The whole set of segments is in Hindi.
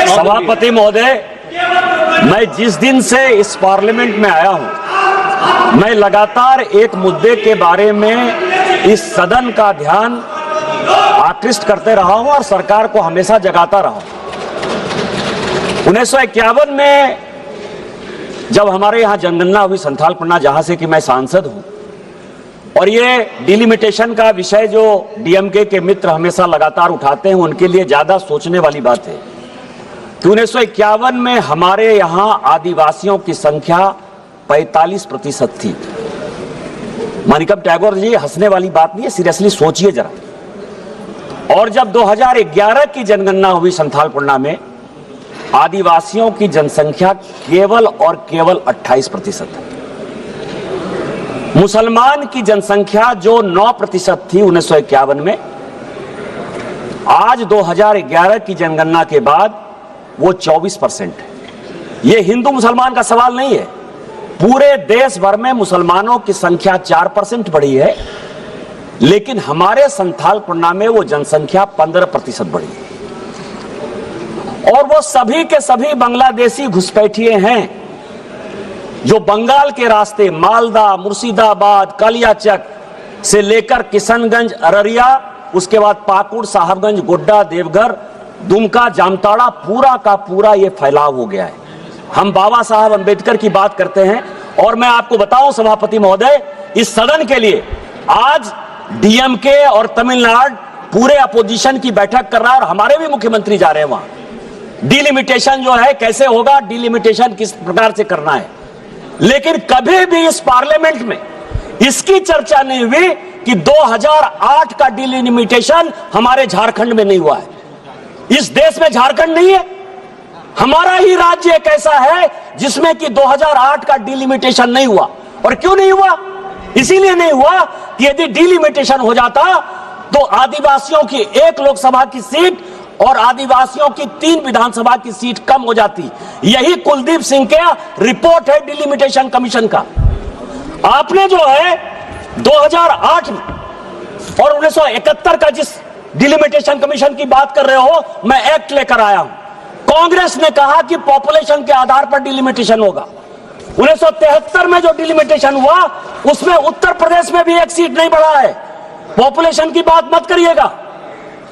सभापति महोदय, मैं जिस दिन से इस पार्लियामेंट में आया हूं, मैं लगातार एक मुद्दे के बारे में इस सदन का ध्यान आकृष्ट करते रहा हूं और सरकार को हमेशा जगाता रहा हूं। 1951 में जब हमारे यहां जनगणना हुई संथाल पन्ना, जहां से कि मैं सांसद हूं, और ये डिलिमिटेशन का विषय जो डीएमके के मित्र हमेशा लगातार उठाते हैं, उनके लिए ज्यादा सोचने वाली बात है कि 1951 में हमारे यहां आदिवासियों की संख्या 45% थी। मानिकम टैगोर जी, हंसने वाली बात नहीं है, सीरियसली सोचिए जरा। और जब 2011 की जनगणना हुई संथाल पन्ना में, आदिवासियों की जनसंख्या केवल और केवल 28% है। मुसलमान की जनसंख्या जो 9% थी 1951 में, आज 2011 की जनगणना के बाद वो 24% है। ये हिंदू मुसलमान का सवाल नहीं है, पूरे देश भर में मुसलमानों की संख्या 4% बढ़ी है, लेकिन हमारे संथाल पन्ना में वो जनसंख्या 15% बढ़ी है। और वो सभी के सभी बांग्लादेशी घुसपैठिए हैं जो बंगाल के रास्ते मालदा, मुर्शिदाबाद, कालियाचक से लेकर किशनगंज, अररिया, उसके बाद पाकुड़, साहबगंज, गोड्डा, देवघर, दुमका, जामताड़ा, पूरा का पूरा ये फैलाव हो गया है। हम बाबा साहब अंबेडकर की बात करते हैं, और मैं आपको बताऊं सभापति महोदय, इस सदन के लिए आज डीएमके और तमिलनाडु पूरे अपोजिशन की बैठक कर रहा है और हमारे भी मुख्यमंत्री जा रहे हैं वहां। डिलिमिटेशन जो है कैसे होगा, डिलिमिटेशन किस प्रकार से करना है, लेकिन कभी भी इस पार्लियामेंट में इसकी चर्चा नहीं हुई कि 2008 का डिलिमिटेशन हमारे झारखंड में नहीं हुआ है। इस देश में झारखंड नहीं है, हमारा ही राज्य एक ऐसा है जिसमें कि 2008 का डिलिमिटेशन नहीं हुआ। और क्यों नहीं हुआ? इसीलिए नहीं हुआ कि यदि डिलिमिटेशन हो जाता तो आदिवासियों की 1 लोकसभा की सीट और आदिवासियों की 3 विधानसभा की सीट कम हो जाती। यही कुलदीप सिंह का रिपोर्ट है डिलिमिटेशन कमीशन का। आपने जो है 2008 में और 1971 का जिस डिलिमिटेशन कमीशन की बात कर रहे हो, मैं एक्ट लेकर आया हूं। कांग्रेस ने कहा कि पॉपुलेशन के आधार पर डिलिमिटेशन होगा। 1973 में जो डिलिमिटेशन हुआ, उसमें उत्तर प्रदेश में भी 1 सीट नहीं बढ़ा है। पॉपुलेशन की बात मत करिएगा।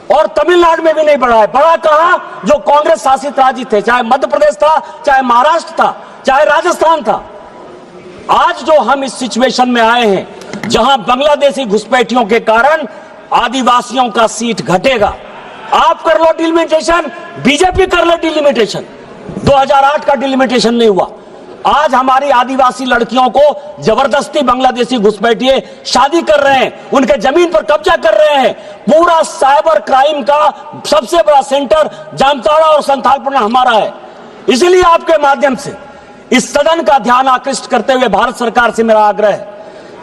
और तमिलनाडु में भी नहीं बढ़ा है। बढ़ा कहां? जो कांग्रेस शासित राज्य थे, चाहे मध्य प्रदेश था, चाहे महाराष्ट्र था, चाहे राजस्थान था। आज जो हम इस सिचुएशन में आए हैं जहां बांग्लादेशी घुसपैठियों के कारण आदिवासियों का सीट घटेगा, आप कर लो डिलिमिटेशन, बीजेपी कर लो डिलिमिटेशन। 2008 का डिलिमिटेशन नहीं हुआ। आज हमारी आदिवासी लड़कियों को जबरदस्ती बांग्लादेशी घुसपैठिए शादी कर रहे हैं, उनके जमीन पर कब्जा कर रहे हैं। पूरा साइबर क्राइम का सबसे बड़ा सेंटर जामताड़ा और संथाल पन्ना हमारा है। इसलिए आपके माध्यम से इस सदन का ध्यान आकृष्ट करते हुए भारत सरकार से मेरा आग्रह है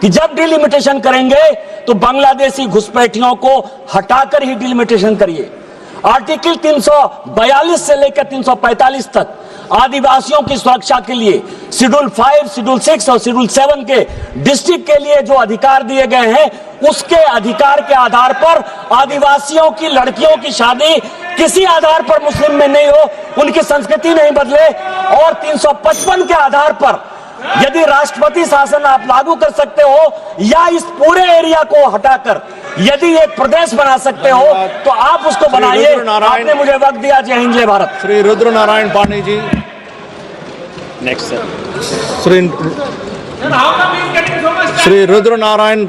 कि जब डिलिमिटेशन करेंगे तो बांग्लादेशी घुसपैठियों को हटाकर ही डिलिमिटेशन करिए। आर्टिकल 342 से लेकर 345 तक आदिवासियों की सुरक्षा के लिए शेड्यूल 5, शेड्यूल 6 और शेड्यूल 7 के डिस्ट्रिक्ट के लिए जो अधिकार दिए गए हैं, उसके अधिकार के आधार पर आदिवासियों की लड़कियों की शादी किसी आधार पर मुस्लिम में नहीं हो, उनकी संस्कृति नहीं बदले। और 355 के आधार पर यदि राष्ट्रपति शासन आप लागू कर सकते हो या इस पूरे एरिया को हटाकर यदि एक प्रदेश बना सकते हो तो आप उसको बनाइए। आपने मुझे वक्त दिया। जय हिंद, जय भारत। श्री रुद्र नारायण पाणी जी। Next sir, Shri Rudra Narayan